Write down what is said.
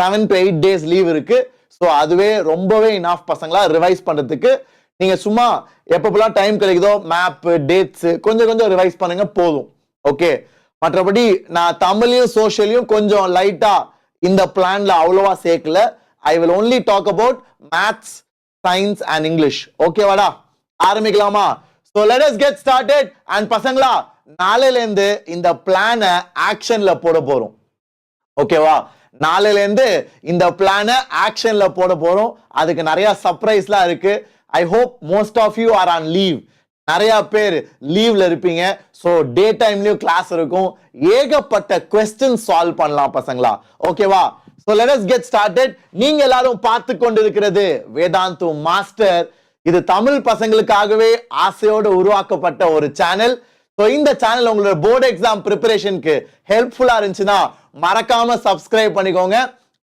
7 to 8 days leave இருக்கு. So அதுவே ரொம்பவே இனாஃப் பசங்களா ரிவைஸ் பண்றதுக்கு. நீங்க சும்மா எப்பப்பெல்லாம் டைம் கிடைக்குதோ மேப் டேட்ஸ் கொஞ்சம் கொஞ்சம் ரிவைஸ் பண்ணுங்க போதும். ஓகே, மற்றபடி நான் தமிழையும் சோஷியலையும் கொஞ்சம் லைட்டா இந்த பிளான்ல அவ்வளவா சேர்க்கல. I will only talk about maths, science and English. ஓகேவாடா, ஆரம்பிக்கலாமா? So let us get started. and பசங்களா, நாளையில இருந்து இந்த பிளான ஆக்ஷன்ல போட போறோம். ஓகேவா, நாளையில இருந்து இந்த பிளான ஆக்ஷன்ல போட போறோம். அதுக்கு நிறைய சர்ப்ரைஸ்லாம் இருக்கு. I hope most of you are on leave. நிறைய பேர் லீவ்ல இருப்பீங்க. ஸோ டே டைம்லயும் கிளாஸ் இருக்கும். ஏகப்பட்ட கொஸ்டின் சால்வ் பண்ணலாம் பசங்களா. ஓகேவா, so let us get started. நீங்க எல்லாரும் பார்த்து கொண்டிருக்கிறது வேதாந்து மாஸ்டர். இது தமிழ் பசங்களுக்காகவே ஆசையோடு உருவாக்கப்பட்ட ஒரு சேனல். ஸோ இந்த சேனல் உங்களோட போர்டு எக்ஸாம் ப்ரிப்பரேஷனுக்கு ஹெல்ப்ஃபுல்லா இருந்துச்சுன்னா மறக்காம சப்ஸ்கிரைப் பண்ணிக்கோங்க.